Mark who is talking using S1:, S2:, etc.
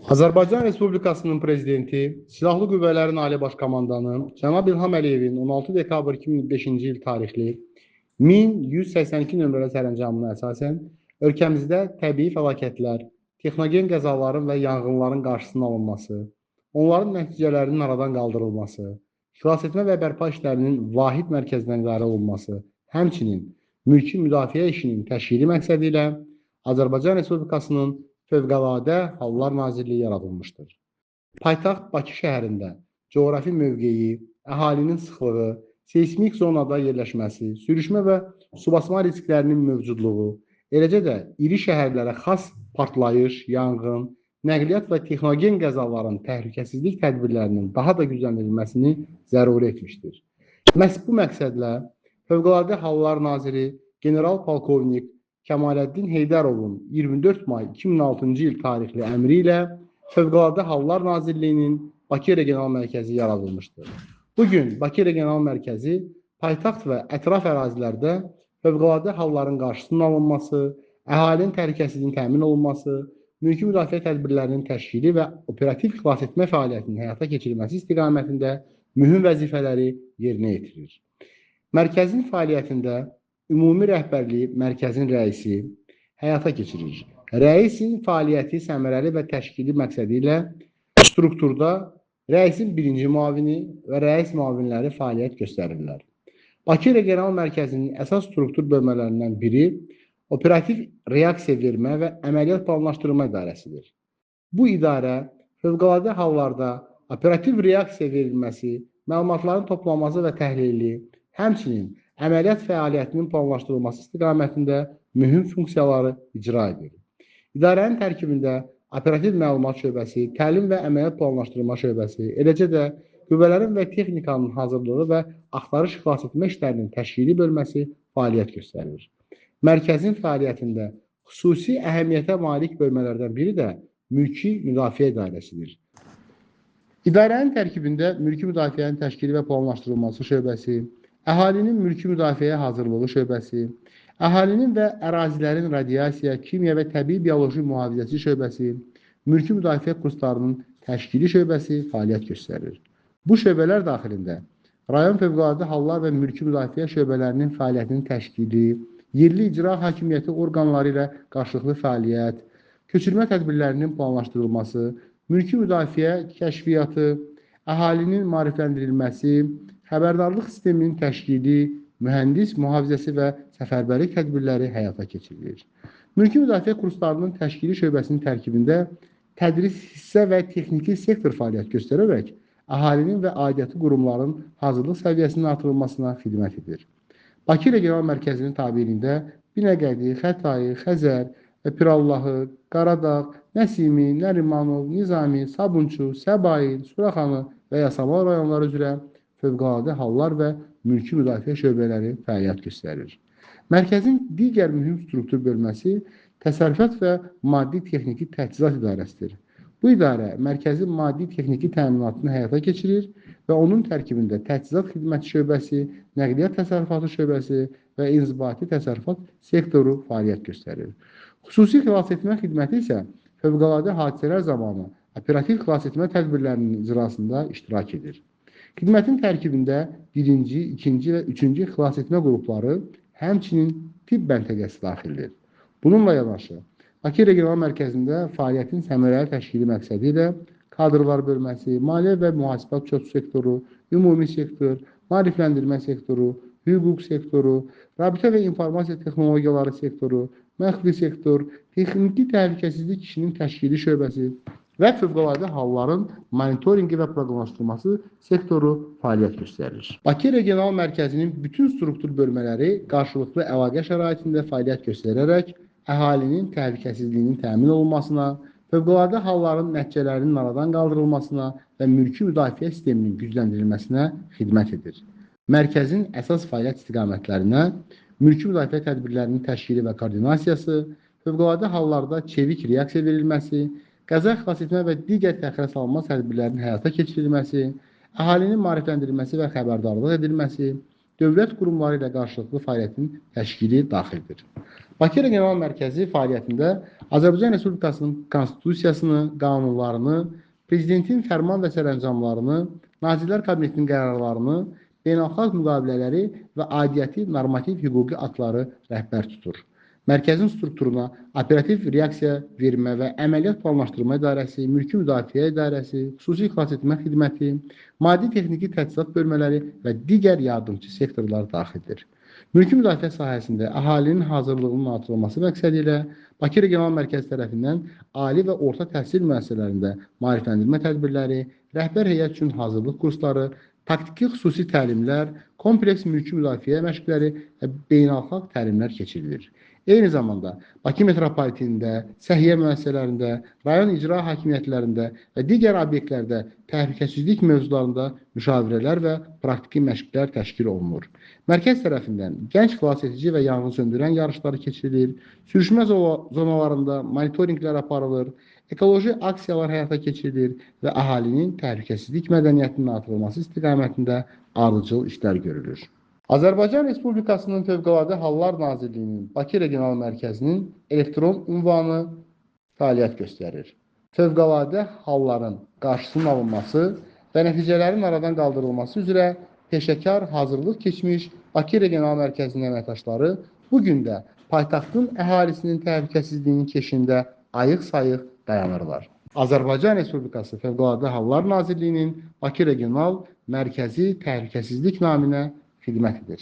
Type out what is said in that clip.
S1: Azərbaycan Respublikasının Prezidenti, Silahlı Qüvvələrin Ali Baş Komandanı cənab İlham Əliyevin 16 dekabr 2005-ci il tarixli 1182 nömrəli sərəncamına əsasən ölkəmizdə təbii fəlakətlər, texnogen qəzaların və yanğınların qarşısının alınması, onların nəticələrinin aradan qaldırılması, xilasetmə və bərpa işlərinin vahid mərkəzindən idarə olunması, həmçinin mülki müdafiə işinin təşkili məqsədi ilə Azərbaycan Respublikasının Fövqəladə Hallar Nazirliyi yaradılmışdır. Paytaxt Bakı şəhərində coğrafi mövqeyi, əhalinin sıxlığı, seismik zonada yerləşməsi, sürüşmə və subasma risklərinin mövcudluğu, eləcə də iri şəhərlərə xas partlayış, yanğın, nəqliyyat və texnogen qəzaların təhlükəsizlik tədbirlərinin daha da gücləndirilməsini zəruri etmişdir. Məhz bu məqsədlə Fövqəladə Hallar Naziri General Polkovnik Kəmaləddin Heydərovun 24 may 2006-cı il tarixli əmri ilə Fövqəladə Hallar Nazirliyinin Bakı Regional Mərkəzi yaradılmışdır. Bugün Bakı Regional Mərkəzi paytaxt və ətraf ərazilərdə fövqəladə halların qarşısının alınması, əhalinin təhlükəsizliyinin təmin olunması, mülki müdafiə tədbirlərinin təşkili və operativ xilasetmə fəaliyyətinin həyata keçirilməsi istiqamətində mühüm vəzifələri yerinə yetirir. Mərkəzin fəaliyyətində ümumi rəhbərliyi mərkəzin rəisi həyata keçirir. Rəisin fəaliyyəti səmərəli və təşkili məqsədi ilə strukturda rəisin birinci müavini və rəis müavinləri fəaliyyət göstərirlər. Bakı Regional Mərkəzinin əsas struktur bölmələrindən biri operativ reaksiya vermə və əməliyyat planlaşdırma idarəsidir. Bu idarə fövqəladə hallarda operativ reaksiya verilməsi, məlumatların toplanması və təhlili, həmçinin əməliyyat fəaliyyətinin planlaşdırılması istiqamətində mühüm funksiyaları icra edir. İdarənin tərkibində operativ məlumat şöbəsi, təlim və əməliyyat planlaşdırma şöbəsi, eləcə də qüvvələrin və texnikanın hazırlığı və axtarış xilasetmə işlərinin təşkili bölməsi fəaliyyət göstərir. Mərkəzin fəaliyyətində xüsusi əhəmiyyətə malik bölmələrdən biri də mülki müdafiə idarəsidir. İdarənin tərkibində mülki müdafiənin təşkili və planlaşdırılması şöbəsi, əhalinin mülki müdafiəyə hazırlığı şöbəsi, əhalinin və ərazilərin radiasiya, kimya və təbii bioloji mühafizəsi şöbəsi, mülki müdafiə kurslarının təşkili şöbəsi fəaliyyət göstərir. Bu şöbələr daxilində rayon fövqəladə hallar və mülki müdafiə şöbələrinin fəaliyyətinin təşkili, yerli icra hakimiyyəti orqanları ilə qarşılıqlı fəaliyyət, köçürmə tədbirlərinin planlaşdırılması, mülki müdafiə kəşfiyyatı, əhalinin maarifləndirilməsi, xəbərdarlıq sisteminin təşkili, mühəndis mühafizəsi və səfərbərlik tədbirləri həyata keçirilir. Mülki müdafiə kurslarının təşkili şöbəsinin tərkibində tədris hissə və texniki sektor fəaliyyət göstərərək əhalinin və aidiyyatı qurumların hazırlıq səviyyəsinin artırılmasına xidmət edir. Bakı Regional Mərkəzinin tabeliyində Binəqədi, Xətai, Xəzər, Pirallahı, Qaradağ, Nəsimi, Nərimanov, Nizami, Sabunçu, Səbail, Suraxanı və Yasamal rayonları üzrə fövqəladə hallar və mülki müdafiə şöbələri fəaliyyət göstərir. Mərkəzin digər mühüm struktur bölməsi təsərrüfat və maddi texniki təchizat idarəsidir. Bu idarə mərkəzin maddi texniki təminatını həyata keçirir və onun tərkibində təchizat xidməti şöbəsi, nəqliyyat təsərrüfatı şöbəsi və inzibati təsərrüfat sektoru fəaliyyət göstərir. Xüsusi xilasetmə xidməti isə fövqəladə hadisələr zamanı operativ xilasetmə tədbirlərinin icrasında iştirak edir. Xidmətin tərkibində birinci, ikinci və üçüncü xilasetmə qrupları, həmçinin tibb məntəqəsi daxildir. Bununla yanaşı, Bakı Regional Mərkəzində fəaliyyətin səmərəli təşkili məqsədi ilə kadrlar bölməsi, maliyyə və mühasibat çöp sektoru, ümumi sektor, maarifləndirmə sektoru, hüquq sektoru, rabitə və informasiya texnologiyaları sektoru, məxfi sektor, texniki təhlükəsizlik işinin təşkili şöbəsi və fövqəladə halların monitorinqi və proqramlaşdırması sektoru fəaliyyət göstərir. Bakı Regional Mərkəzinin bütün struktur bölmələri qarşılıqlı əlaqə şəraitində fəaliyyət göstərərək əhalinin təhlükəsizliyinin təmin olunmasına, fövqəladə halların nəticələrinin aradan qaldırılmasına və mülki müdafiə sisteminin gücləndirilməsinə xidmət edir. Mərkəzin əsas fəaliyyət istiqamətlərinə mülki müdafiə tədbirlərinin təşkili və koordinasiyası, fövqəladə hallarda çevik reaksiya verilməsi, qəza xilasetmə və digər təxirə salınma tədbirlərinin həyata keçirilməsi, əhalinin maarifləndirilməsi və xəbərdarlıq edilməsi, dövlət qurumları ilə qarşılıqlı fəaliyyətin təşkili daxildir. Bakı Regional Mərkəzi fəaliyyətində Azərbaycan Respublikasının konstitusiyasını, qanunlarını, prezidentin fərman və sərəncamlarını, Nazirlər Kabinetinin qərarlarını, beynəlxalq müqavilələri və aidiyyəti normativ hüquqi aktları rəhbər tutur. Mərkəzin strukturuna operativ reaksiya vermə və əməliyyat planlaşdırma idarəsi, mülki müdafiə idarəsi, xüsusi xilasetmə xidməti, maddi texniki təchizat bölmələri və digər yardımçı sektorlar daxildir. Mülki müdafiə sahəsində əhalinin hazırlığının artırılması məqsədi ilə Bakı Regional Mərkəzi tərəfindən ali və orta təhsil müəssisələrində maarifləndirmə tədbirləri, rəhbər heyət üçün hazırlıq kursları, taktiki xüsusi təlimlər, kompleks mülki müdafiə məşqləri və beynəlxalq təlimlər keçirilir. Eyni zamanda Bakı metropolitenində, səhiyyə müəssisələrində, rayon icra hakimiyyətlərində və digər obyektlərdə təhlükəsizlik mövzularında müşavirələr və praktiki məşqlər təşkil olunur. Mərkəz tərəfindən gənc xilasedici və yanğınsöndürən yarışları keçirilir, sürüşmə zonalarında monitorinqlər aparılır, ekoloji aksiyalar həyata keçirilir və əhalinin təhlükəsizlik mədəniyyətinin artırılması istiqamətində ardıcıl işlər görülür. Azərbaycan Respublikasının Fövqəladə Hallar Nazirliyinin Bakı Regional Mərkəzinin elektron ünvanı fəaliyyət göstərir. Fövqəladə halların qarşısının alınması və nəticələrin aradan qaldırılması üzrə peşəkar hazırlıq keçmiş Bakı Regional Mərkəzinin əməkdaşları bu gün də paytaxtın əhalisinin təhlükəsizliyinin keşiyində ayıq-sayıq dayanırlar. Azərbaycan Respublikası Fövqəladə Hallar Nazirliyinin Bakı Regional Mərkəzi Təhlükəsizlik naminə xidmət edir.